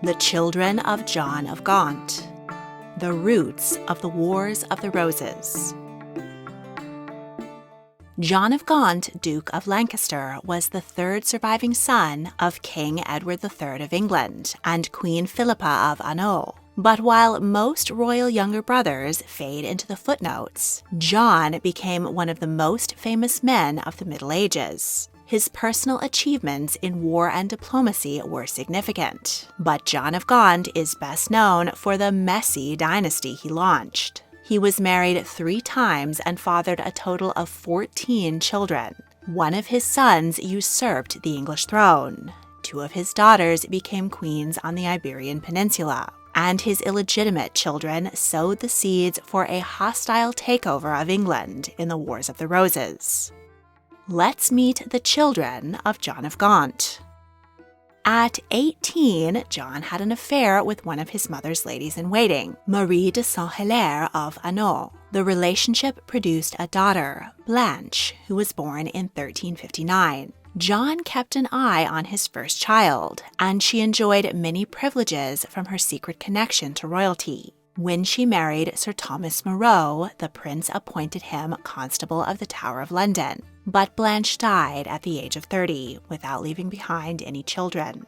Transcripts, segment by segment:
The Children of John of Gaunt. The Roots of the Wars of the Roses. John of Gaunt, Duke of Lancaster, was the third surviving son of King Edward III of England and Queen Philippa of Hainaut. But while most royal younger brothers fade into the footnotes, John became one of the most famous men of the Middle Ages. His personal achievements in war and diplomacy were significant, but John of Gaunt is best known for the messy dynasty he launched. He was married 3 times and fathered a total of 14 children. One of his sons usurped the English throne. 2 of his daughters became queens on the Iberian peninsula, and his illegitimate children sowed the seeds for a hostile takeover of England in the Wars of the Roses. Let's meet the children of John of Gaunt. At 18, John had an affair with one of his mother's ladies-in-waiting, Marie de Saint-Hilaire of Hainaut. The relationship produced a daughter, Blanche, who was born in 1359. John kept an eye on his first child, and she enjoyed many privileges from her secret connection to royalty. When she married Sir Thomas Moreau, the prince appointed him Constable of the Tower of London. But Blanche died at the age of 30 without leaving behind any children.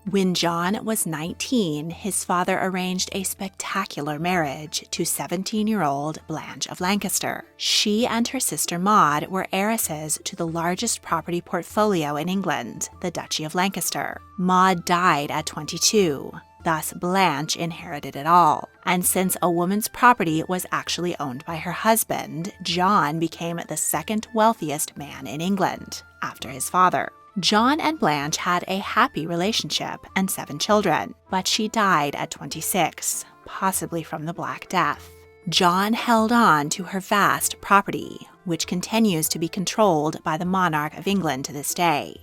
When John was 19, his father arranged a spectacular marriage to 17-year-old Blanche of Lancaster. She and her sister Maud were heiresses to the largest property portfolio in England, the Duchy of Lancaster. Maud died at 22. Thus, Blanche inherited it all. And since a woman's property was actually owned by her husband, John became the second wealthiest man in England, after his father. John and Blanche had a happy relationship and 7 children, but she died at 26, possibly from the Black Death. John held on to her vast property, which continues to be controlled by the monarch of England to this day.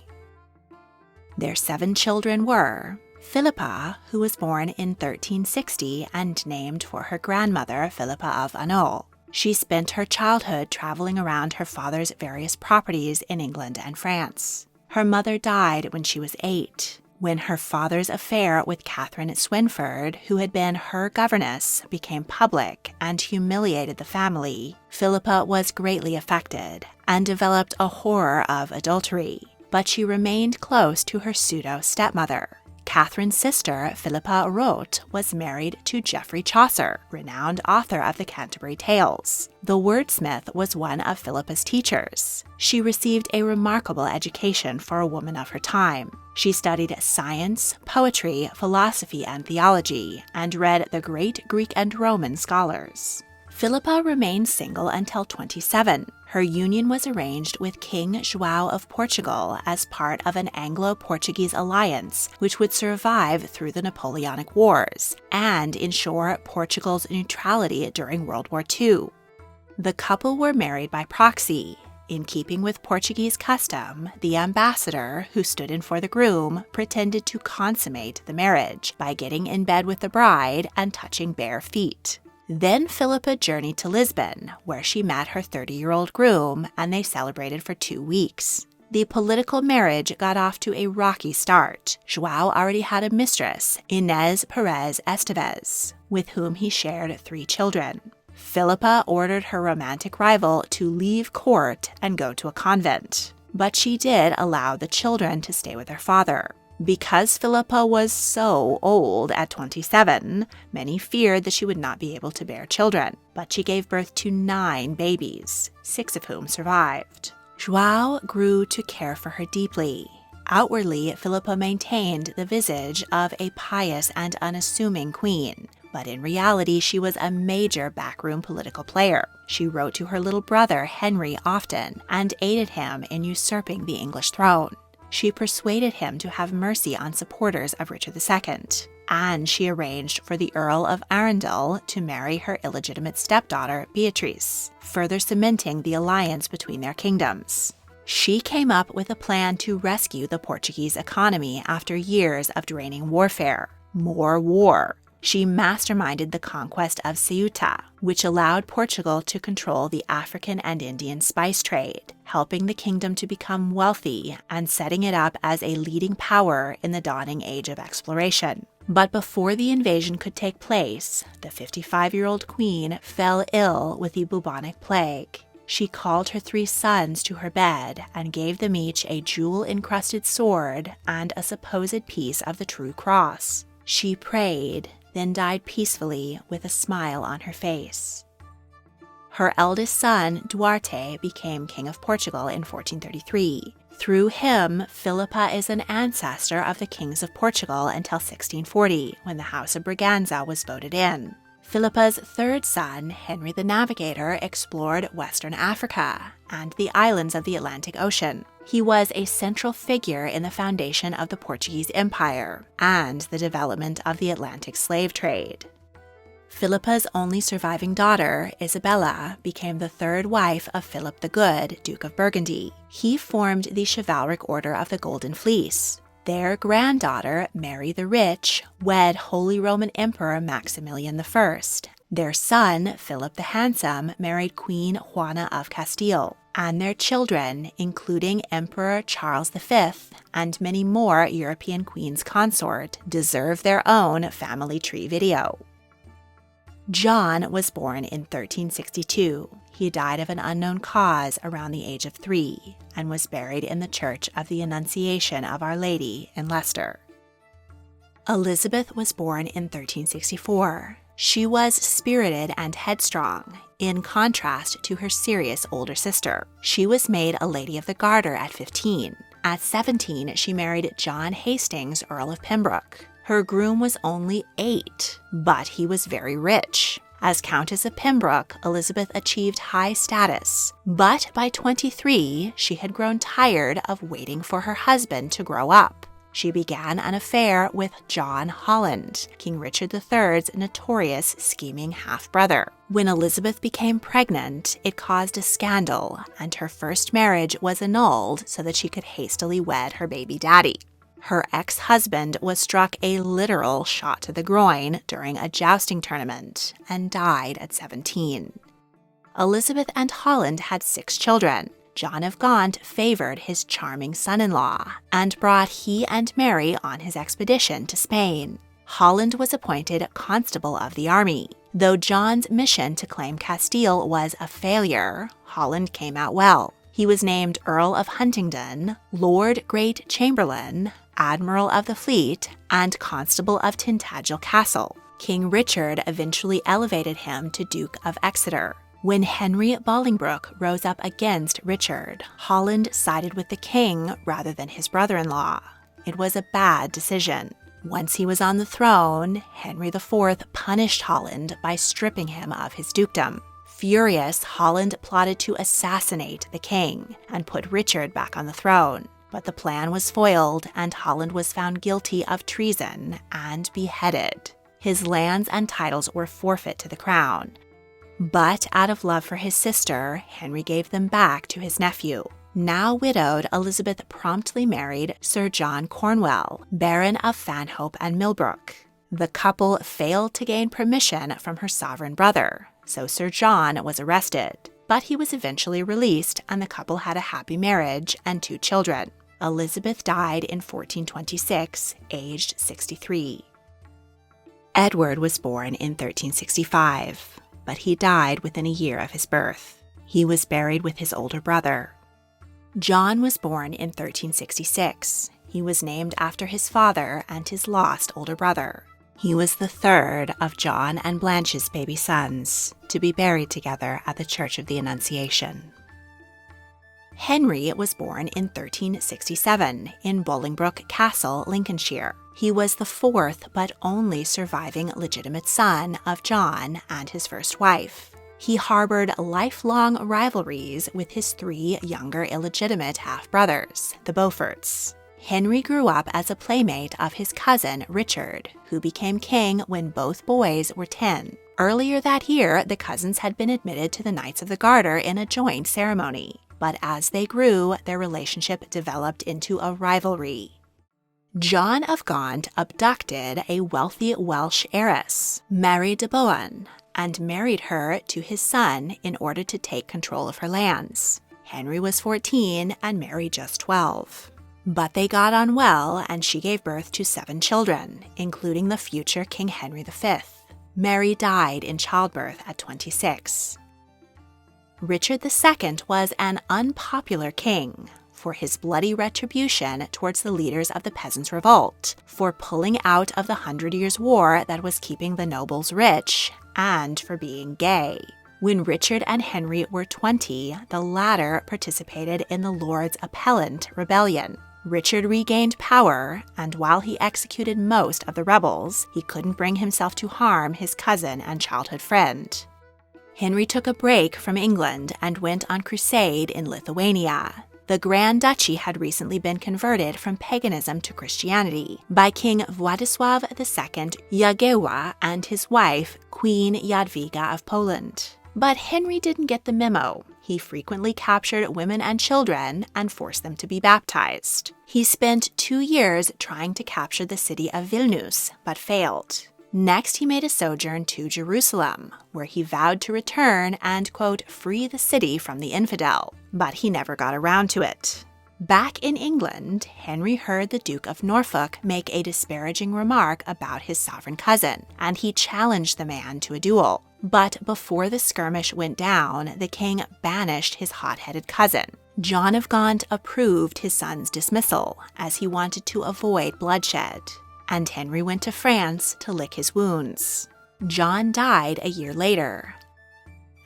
Their 7 children were Philippa, who was born in 1360 and named for her grandmother, Philippa of Hainaut. She spent her childhood traveling around her father's various properties in England and France. Her mother died when she was 8. When her father's affair with Katherine Swynford, who had been her governess, became public and humiliated the family, Philippa was greatly affected and developed a horror of adultery, but she remained close to her pseudo-stepmother. Katherine's sister, Philippa wrote, was married to Geoffrey Chaucer, renowned author of the Canterbury Tales. The wordsmith was one of Philippa's teachers. She received a remarkable education for a woman of her time. She studied science, poetry, philosophy, and theology, and read the great Greek and Roman scholars. Philippa remained single until 27. Her union was arranged with King João of Portugal as part of an Anglo-Portuguese alliance which would survive through the Napoleonic Wars and ensure Portugal's neutrality during World War II. The couple were married by proxy. In keeping with Portuguese custom, the ambassador, who stood in for the groom, pretended to consummate the marriage by getting in bed with the bride and touching bare feet. Then Philippa journeyed to Lisbon, where she met her 30-year-old groom, and they celebrated for 2 weeks. The political marriage got off to a rocky start. João already had a mistress, Inés Pérez Estevez, with whom he shared 3 children. Philippa ordered her romantic rival to leave court and go to a convent, but she did allow the children to stay with their father. Because Philippa was so old at 27, many feared that she would not be able to bear children, but she gave birth to 9 babies, 6 of whom survived. João grew to care for her deeply. Outwardly, Philippa maintained the visage of a pious and unassuming queen, but in reality she was a major backroom political player. She wrote to her little brother Henry often and aided him in usurping the English throne. She persuaded him to have mercy on supporters of Richard II, and she arranged for the Earl of Arundel to marry her illegitimate stepdaughter, Beatrice, further cementing the alliance between their kingdoms. She came up with a plan to rescue the Portuguese economy after years of draining warfare. More war. She masterminded the conquest of Ceuta, which allowed Portugal to control the African and Indian spice trade, helping the kingdom to become wealthy and setting it up as a leading power in the dawning age of exploration. But before the invasion could take place, the 55-year-old queen fell ill with the bubonic plague. She called her 3 sons to her bed and gave them each a jewel-encrusted sword and a supposed piece of the true cross. She prayed, then died peacefully with a smile on her face. Her eldest son, Duarte, became King of Portugal in 1433. Through him, Philippa is an ancestor of the kings of Portugal until 1640, when the House of Braganza was voted in. Philippa's 3rd son, Henry the Navigator, explored Western Africa and the islands of the Atlantic Ocean. He was a central figure in the foundation of the Portuguese Empire and the development of the Atlantic slave trade. Philippa's only surviving daughter, Isabella, became the 3rd wife of Philip the Good, Duke of Burgundy. He formed the chivalric Order of the Golden Fleece. Their granddaughter, Mary the Rich, wed Holy Roman Emperor Maximilian I. Their son, Philip the Handsome, married Queen Juana of Castile. And their children, including Emperor Charles V and many more European queens consort, deserve their own family tree video. John was born in 1362. He died of an unknown cause around the age of 3 and was buried in the Church of the Annunciation of Our Lady in Leicester. Elizabeth was born in 1364. She was spirited and headstrong, in contrast to her serious older sister. She was made a Lady of the Garter at 15. At 17, she married John Hastings, Earl of Pembroke. Her groom was only 8, but he was very rich. As Countess of Pembroke, Elizabeth achieved high status. But by 23, she had grown tired of waiting for her husband to grow up. She began an affair with John Holland, King Richard III's notorious scheming half-brother. When Elizabeth became pregnant, it caused a scandal, and her first marriage was annulled so that she could hastily wed her baby daddy. Her ex-husband was struck a literal shot to the groin during a jousting tournament and died at 17. Elizabeth and Holland had 6 children. John of Gaunt favored his charming son-in-law and brought he and Mary on his expedition to Spain. Holland was appointed Constable of the Army. Though John's mission to claim Castile was a failure, Holland came out well. He was named Earl of Huntingdon, Lord Great Chamberlain, Admiral of the Fleet, and Constable of Tintagel Castle. King Richard eventually elevated him to Duke of Exeter. When Henry Bolingbroke rose up against Richard, Holland sided with the king rather than his brother-in-law. It was a bad decision. Once he was on the throne, Henry IV punished Holland by stripping him of his dukedom. Furious, Holland plotted to assassinate the king and put Richard back on the throne. But the plan was foiled, and Holland was found guilty of treason and beheaded. His lands and titles were forfeit to the crown. But out of love for his sister, Henry gave them back to his nephew. Now widowed, Elizabeth promptly married Sir John Cornwell, Baron of Fanhope and Millbrook. The couple failed to gain permission from her sovereign brother, so Sir John was arrested. But he was eventually released, and the couple had a happy marriage and 2 children. Elizabeth died in 1426, aged 63. Edward was born in 1365, but he died within a year of his birth. He was buried with his older brother. John was born in 1366. He was named after his father and his lost older brother. He was the 3rd of John and Blanche's baby sons to be buried together at the Church of the Annunciation. Henry was born in 1367 in Bolingbroke Castle, Lincolnshire. He was the 4th but only surviving legitimate son of John and his first wife. He harbored lifelong rivalries with his 3 younger illegitimate half-brothers, the Beauforts. Henry grew up as a playmate of his cousin Richard, who became king when both boys were 10. Earlier that year, the cousins had been admitted to the Knights of the Garter in a joint ceremony. But as they grew, their relationship developed into a rivalry. John of Gaunt abducted a wealthy Welsh heiress, Mary de Bohun, and married her to his son in order to take control of her lands. Henry was 14 and Mary just 12. But they got on well, and she gave birth to 7 children, including the future King Henry V. Mary died in childbirth at 26. Richard II was an unpopular king for his bloody retribution towards the leaders of the Peasants' Revolt, for pulling out of the 100 Years' War that was keeping the nobles rich, and for being gay. When Richard and Henry were 20, the latter participated in the Lords' Appellant Rebellion. Richard regained power, and while he executed most of the rebels, he couldn't bring himself to harm his cousin and childhood friend. Henry took a break from England and went on crusade in Lithuania. The Grand Duchy had recently been converted from paganism to Christianity by King Władysław II Jagiełła and his wife, Queen Jadwiga of Poland. But Henry didn't get the memo. He frequently captured women and children and forced them to be baptized. He spent 2 years trying to capture the city of Vilnius, but failed. Next, he made a sojourn to Jerusalem, where he vowed to return and, quote, free the city from the infidel. But he never got around to it. Back in England, Henry heard the Duke of Norfolk make a disparaging remark about his sovereign cousin, and he challenged the man to a duel. But before the skirmish went down, the king banished his hot-headed cousin. John of Gaunt approved his son's dismissal, as he wanted to avoid bloodshed, and Henry went to France to lick his wounds. John died a year later,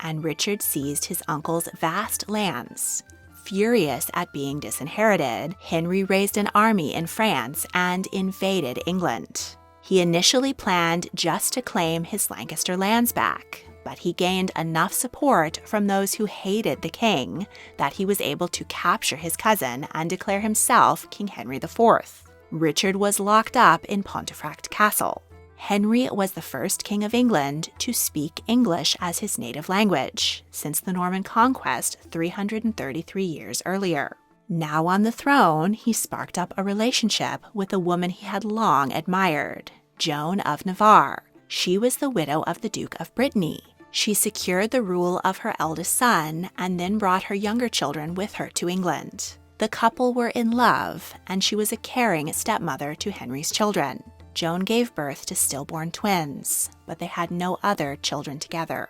and Richard seized his uncle's vast lands. Furious at being disinherited, Henry raised an army in France and invaded England. He initially planned just to claim his Lancaster lands back, but he gained enough support from those who hated the king that he was able to capture his cousin and declare himself King Henry IV. Richard was locked up in Pontefract Castle. Henry was the first king of England to speak English as his native language since the Norman conquest 333 years earlier. Now on the throne, he sparked up a relationship with a woman he had long admired, Joan of Navarre. She was the widow of the Duke of Brittany. She secured the rule of her eldest son and then brought her younger children with her to England. The couple were in love, and she was a caring stepmother to Henry's children. Joan gave birth to stillborn twins, but they had no other children together.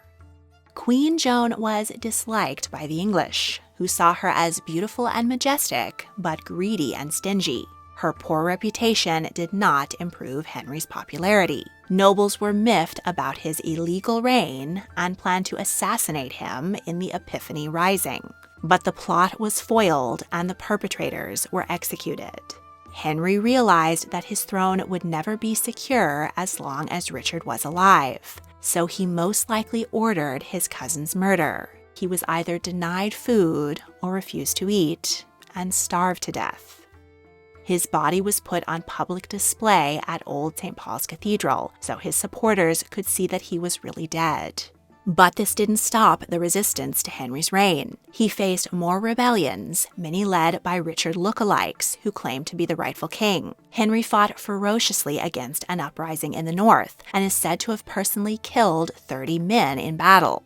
Queen Joan was disliked by the English, who saw her as beautiful and majestic, but greedy and stingy. Her poor reputation did not improve Henry's popularity. Nobles were miffed about his illegal reign and planned to assassinate him in the Epiphany Rising. But the plot was foiled and the perpetrators were executed. Henry realized that his throne would never be secure as long as Richard was alive, so he most likely ordered his cousin's murder. He was either denied food or refused to eat and starved to death. His body was put on public display at Old St. Paul's Cathedral, so his supporters could see that he was really dead. But this didn't stop the resistance to Henry's reign. He faced more rebellions, many led by Richard lookalikes who claimed to be the rightful king. Henry fought ferociously against an uprising in the north and is said to have personally killed 30 men in battle.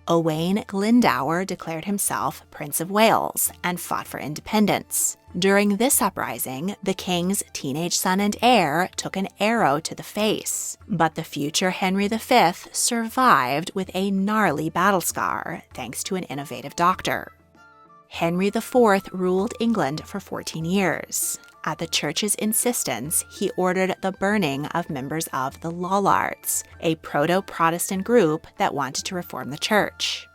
Owain Glyndwr declared himself Prince of Wales and fought for independence. During this uprising, the king's teenage son and heir took an arrow to the face, but the future Henry V survived with a gnarly battle scar thanks to an innovative doctor. Henry IV ruled England for 14 years. At the church's insistence, he ordered the burning of members of the Lollards, a proto-Protestant group that wanted to reform the church.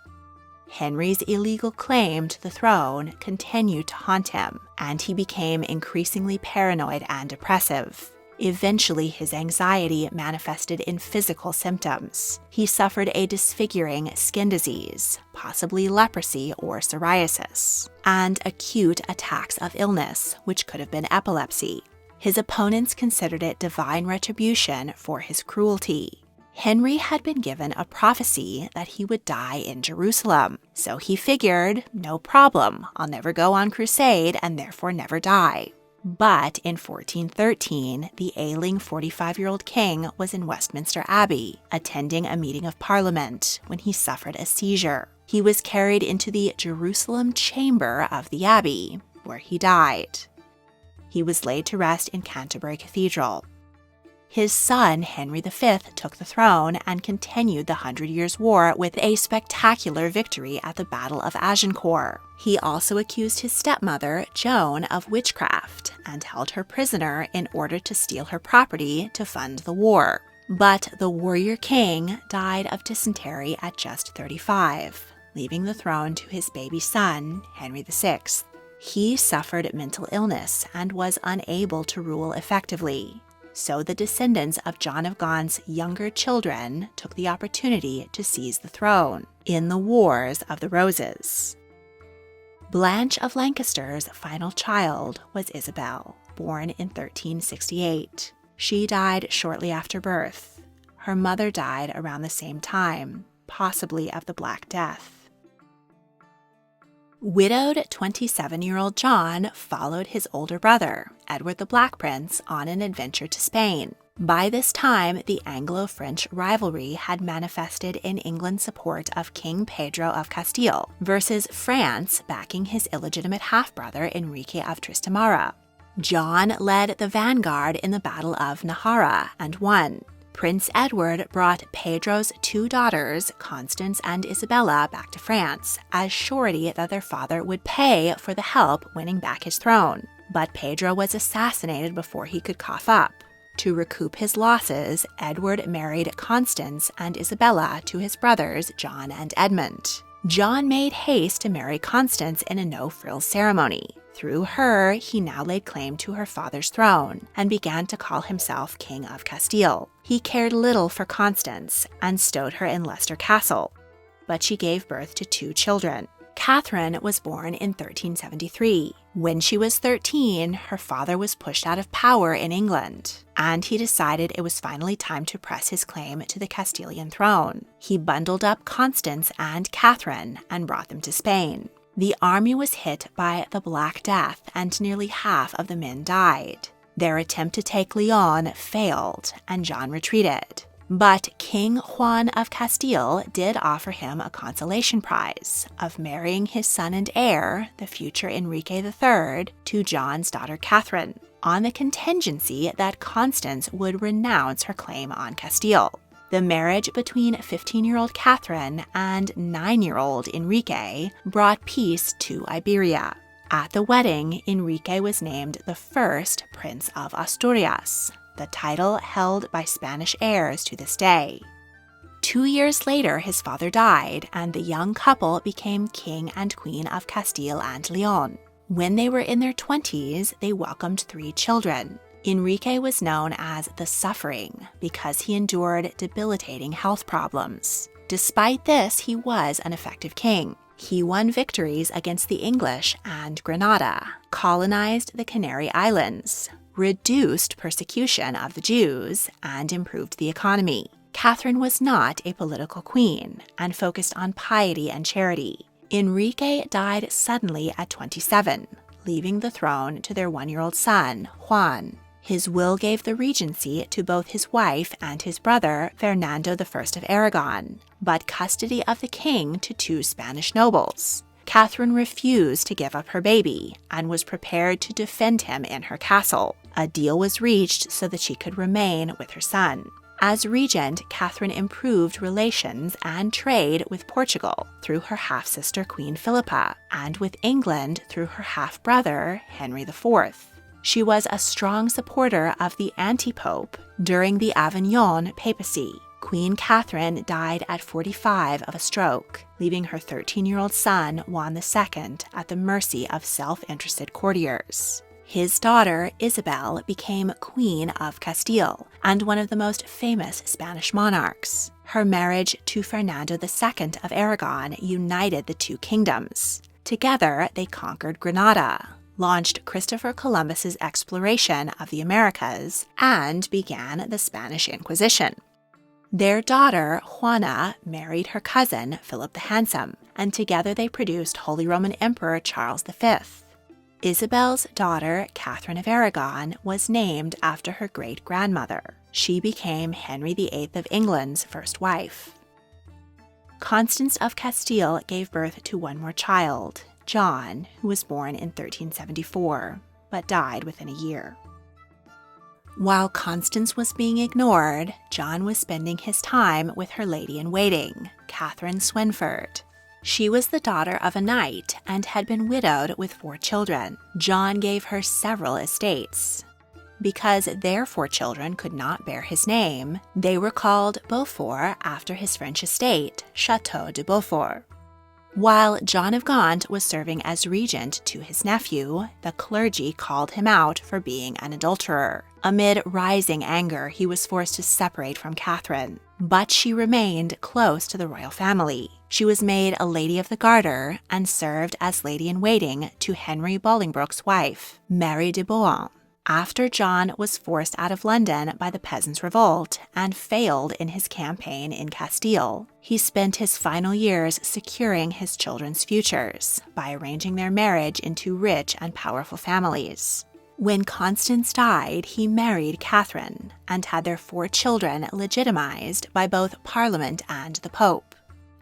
Henry's illegal claim to the throne continued to haunt him, and he became increasingly paranoid and depressive. Eventually, his anxiety manifested in physical symptoms. He suffered a disfiguring skin disease, possibly leprosy or psoriasis, and acute attacks of illness, which could have been epilepsy. His opponents considered it divine retribution for his cruelty. Henry had been given a prophecy that he would die in Jerusalem, so he figured, no problem, I'll never go on crusade and therefore never die. But in 1413, the ailing 45-year-old king was in Westminster Abbey, attending a meeting of Parliament, when he suffered a seizure. He was carried into the Jerusalem chamber of the Abbey, where he died. He was laid to rest in Canterbury Cathedral. His son, Henry V, took the throne and continued the 100 Years' War with a spectacular victory at the Battle of Agincourt. He also accused his stepmother, Joan, of witchcraft and held her prisoner in order to steal her property to fund the war. But the warrior king died of dysentery at just 35, leaving the throne to his baby son, Henry VI. He suffered mental illness and was unable to rule effectively. So the descendants of John of Gaunt's younger children took the opportunity to seize the throne in the Wars of the Roses. Blanche of Lancaster's final child was Isabel, born in 1368. She died shortly after birth. Her mother died around the same time, possibly of the Black Death. Widowed 27-year-old John followed his older brother, Edward the Black Prince, on an adventure to Spain. By this time, the Anglo-French rivalry had manifested in England's support of King Pedro of Castile versus France backing his illegitimate half-brother Enrique of Trastamara. John led the vanguard in the Battle of Najara and won. Prince Edward brought Pedro's 2 daughters, Constance and Isabella, back to France as surety that their father would pay for the help winning back his throne. But Pedro was assassinated before he could cough up. To recoup his losses, Edward married Constance and Isabella to his brothers John and Edmund. John made haste to marry Constance in a no-frills ceremony. Through her, he now laid claim to her father's throne and began to call himself King of Castile. He cared little for Constance and stowed her in Leicester Castle, but she gave birth to 2 children. Katherine was born in 1373. When she was 13, her father was pushed out of power in England, and he decided it was finally time to press his claim to the Castilian throne. He bundled up Constance and Katherine and brought them to Spain. The army was hit by the Black Death, and nearly half of the men died. Their attempt to take Leon failed, and John retreated. But King Juan of Castile did offer him a consolation prize of marrying his son and heir, the future Enrique III, to John's daughter Katherine, on the contingency that Constance would renounce her claim on Castile. The marriage between 15-year-old Katherine and 9-year-old Enrique brought peace to Iberia. At the wedding, Enrique was named the first Prince of Asturias, the title held by Spanish heirs to this day. 2 years later, his father died, and the young couple became King and Queen of Castile and Leon. When they were in their 20s, they welcomed 3 children. Enrique was known as the Suffering because he endured debilitating health problems. Despite this, he was an effective king. He won victories against the English and Granada, colonized the Canary Islands, reduced persecution of the Jews, and improved the economy. Katherine was not a political queen and focused on piety and charity. Enrique died suddenly at 27, leaving the throne to their 1-year-old son, Juan. His will gave the regency to both his wife and his brother, Fernando I of Aragon, but custody of the king to 2 Spanish nobles. Katherine refused to give up her baby and was prepared to defend him in her castle. A deal was reached so that she could remain with her son. As regent, Katherine improved relations and trade with Portugal through her half-sister Queen Philippa, and with England through her half-brother Henry IV. She was a strong supporter of the anti-pope during the Avignon papacy. Queen Katherine died at 45 of a stroke, leaving her 13-year-old son Juan II at the mercy of self-interested courtiers. His daughter, Isabel, became Queen of Castile and one of the most famous Spanish monarchs. Her marriage to Fernando II of Aragon united the 2 kingdoms. Together, they conquered Granada, launched Christopher Columbus's exploration of the Americas, and began the Spanish Inquisition. Their daughter, Juana, married her cousin, Philip the Handsome, and together they produced Holy Roman Emperor Charles V. Isabel's daughter, Katherine of Aragon, was named after her great-grandmother. She became Henry VIII of England's first wife. Constance of Castile gave birth to 1 more child, John, who was born in 1374. but died within a year. While Constance was being ignored, John was spending his time with her lady-in-waiting, Katherine Swynford. She was the daughter of a knight and had been widowed with 4 children. John gave her several estates. Because their 4 children could not bear his name, they were called Beaufort after his French estate, Château de Beaufort. While John of Gaunt was serving as regent to his nephew, the clergy called him out for being an adulterer. Amid rising anger, he was forced to separate from Katherine, but she remained close to the royal family. She was made a Lady of the Garter and served as lady-in-waiting to Henry Bolingbroke's wife, Mary de Bohun. After John was forced out of London by the Peasants' Revolt and failed in his campaign in Castile, he spent his final years securing his children's futures by arranging their marriage into rich and powerful families. When Constance died, he married Katherine and had their 4 children legitimized by both Parliament and the Pope.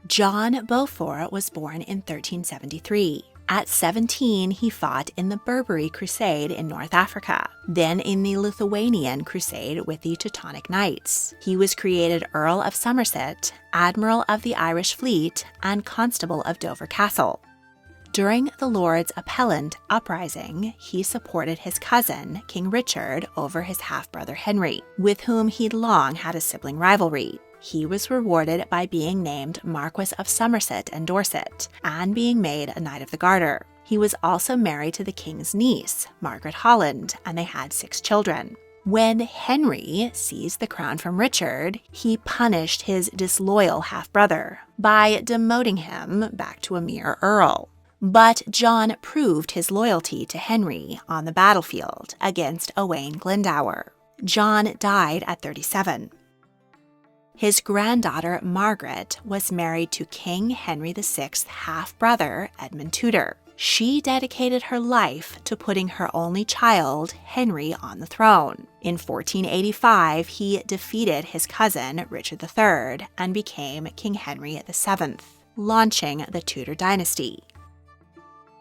John Beaufort was born in 1373. At 17, he fought in the Barbary Crusade in North Africa, then in the Lithuanian Crusade with the Teutonic Knights. He was created Earl of Somerset, Admiral of the Irish Fleet, and Constable of Dover Castle. During the Lords Appellant Uprising, he supported his cousin, King Richard, over his half-brother Henry, with whom he'd long had a sibling rivalry. He was rewarded by being named Marquess of Somerset and Dorset, and being made a Knight of the Garter. He was also married to the king's niece, Margaret Holland, and they had 6 children. When Henry seized the crown from Richard, he punished his disloyal half-brother by demoting him back to a mere earl. But John proved his loyalty to Henry on the battlefield against Owain Glendower. John died at 37. His granddaughter, Margaret, was married to King Henry VI's half-brother, Edmund Tudor. She dedicated her life to putting her only child, Henry, on the throne. In 1485, he defeated his cousin, Richard III, and became King Henry VII, launching the Tudor dynasty.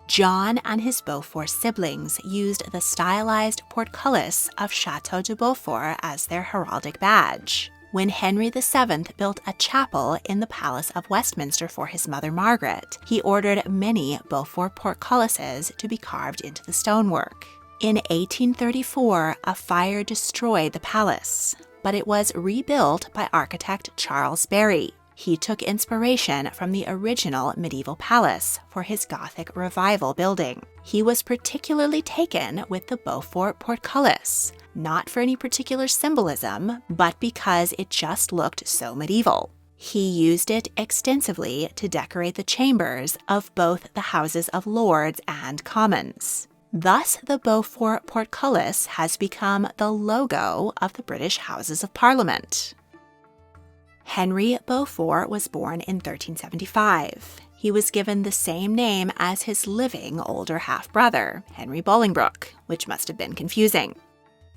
John and his Beaufort siblings used the stylized portcullis of Château de Beaufort as their heraldic badge. When Henry VII built a chapel in the Palace of Westminster for his mother Margaret, he ordered many Beaufort portcullises to be carved into the stonework. In 1834, a fire destroyed the palace, but it was rebuilt by architect Charles Barry. He took inspiration from the original medieval palace for his Gothic Revival building. He was particularly taken with the Beaufort portcullis, not for any particular symbolism, but because it just looked so medieval. He used it extensively to decorate the chambers of both the Houses of Lords and Commons. Thus, the Beaufort portcullis has become the logo of the British Houses of Parliament. Henry Beaufort was born in 1375. He was given the same name as his living older half-brother, Henry Bolingbroke, which must have been confusing.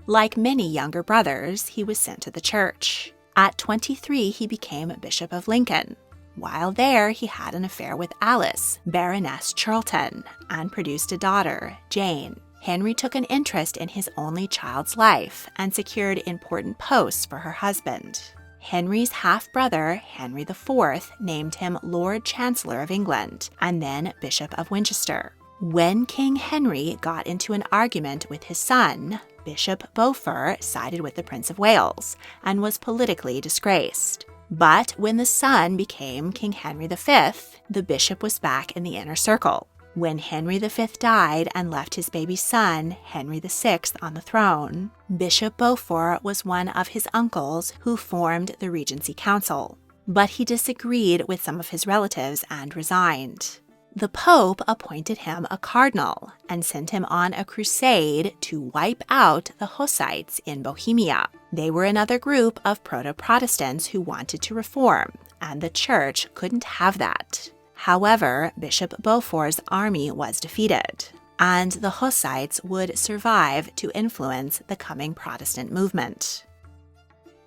Like many younger brothers, he was sent to the church. At 23, he became Bishop of Lincoln. While there, he had an affair with Alice, Baroness Charlton, and produced a daughter, Jane. Henry took an interest in his only child's life and secured important posts for her husband. Henry's half-brother, Henry IV, named him Lord Chancellor of England and then Bishop of Winchester. When King Henry got into an argument with his son, Bishop Beaufort sided with the Prince of Wales and was politically disgraced. But when the son became King Henry V, the bishop was back in the inner circle. When Henry V died and left his baby son, Henry VI, on the throne, Bishop Beaufort was one of his uncles who formed the Regency Council. But he disagreed with some of his relatives and resigned. The Pope appointed him a cardinal and sent him on a crusade to wipe out the Hussites in Bohemia. They were another group of proto-Protestants who wanted to reform, and the church couldn't have that. However, Bishop Beaufort's army was defeated, and the Hussites would survive to influence the coming Protestant movement.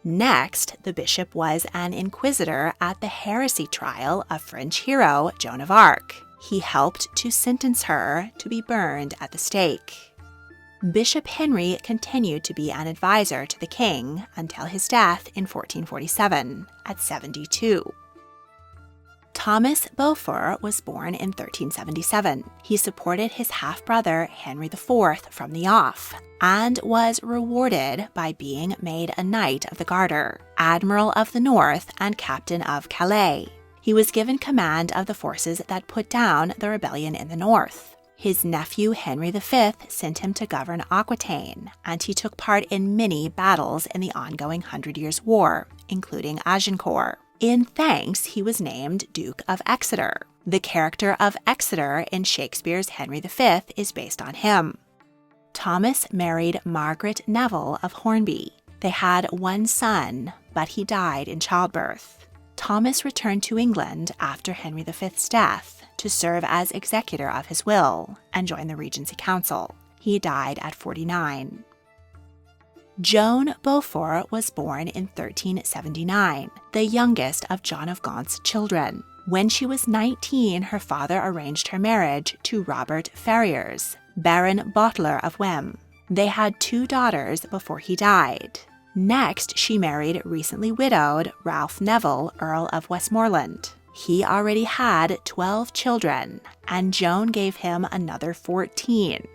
Next, the bishop was an inquisitor at the heresy trial of French hero Joan of Arc. He helped to sentence her to be burned at the stake. Bishop Henry continued to be an advisor to the king until his death in 1447 at 72. Thomas Beaufort was born in 1377. He supported his half-brother Henry IV from the off and was rewarded by being made a Knight of the Garter, Admiral of the North, and Captain of Calais. He was given command of the forces that put down the rebellion in the north. His nephew Henry V sent him to govern Aquitaine, and he took part in many battles in the ongoing 100 Years' War, including Agincourt. In thanks, he was named Duke of Exeter. The character of Exeter in Shakespeare's Henry V is based on him. Thomas married Margaret Neville of Hornby. They had one son, but he died in childbirth. Thomas returned to England after Henry V's death to serve as executor of his will and join the Regency Council. He died at 49. Joan Beaufort was born in 1379, the youngest of John of Gaunt's children. When she was 19, her father arranged her marriage to Robert Ferriers, Baron Boteler of Wem. They had 2 daughters before he died. Next, she married recently widowed Ralph Neville, Earl of Westmoreland. He already had 12 children, and Joan gave him another 14.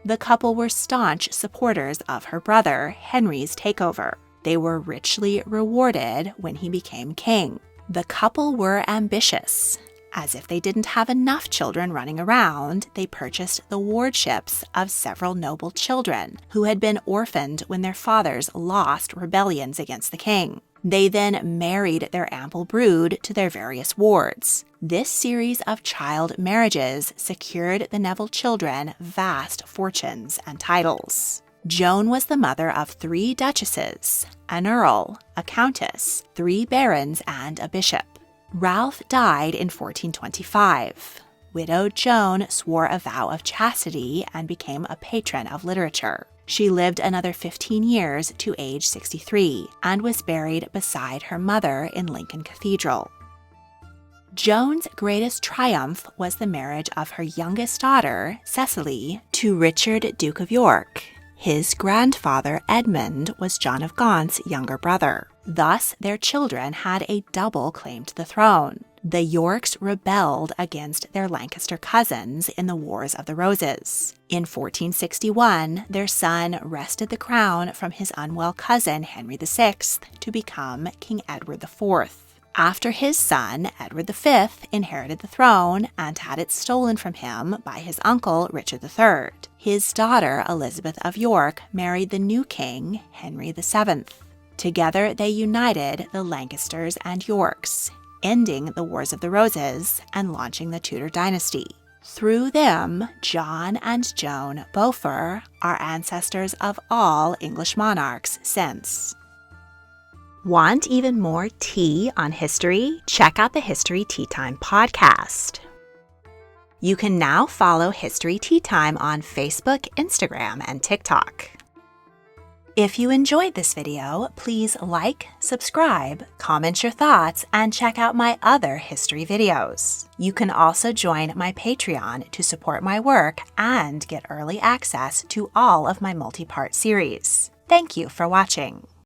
The couple were staunch supporters of her brother Henry's takeover. They were richly rewarded when he became king. The couple were ambitious. As if they didn't have enough children running around, they purchased the wardships of several noble children who had been orphaned when their fathers lost rebellions against the king. They then married their ample brood to their various wards. This series of child marriages secured the Neville children vast fortunes and titles. Joan was the mother of 3 duchesses, an earl, a countess, 3 barons, and a bishop. Ralph died in 1425. Widowed Joan swore a vow of chastity and became a patron of literature. She lived another 15 years to age 63 and was buried beside her mother in Lincoln Cathedral. Joan's greatest triumph was the marriage of her youngest daughter, Cecily, to Richard, Duke of York. His grandfather, Edmund, was John of Gaunt's younger brother. Thus, their children had a double claim to the throne. The Yorks rebelled against their Lancaster cousins in the Wars of the Roses. In 1461, their son wrested the crown from his unwell cousin Henry VI to become King Edward IV. After his son, Edward V, inherited the throne and had it stolen from him by his uncle, Richard III, his daughter, Elizabeth of York, married the new king, Henry VII. Together, they united the Lancasters and Yorks, ending the Wars of the Roses and launching the Tudor dynasty. Through them, John and Joan Beaufort are ancestors of all English monarchs since. Want even more tea on history? Check out the History Tea Time podcast. You can now follow History Tea Time on Facebook, Instagram, and TikTok. If you enjoyed this video, please like, subscribe, comment your thoughts, and check out my other history videos. You can also join my Patreon to support my work and get early access to all of my multi-part series. Thank you for watching.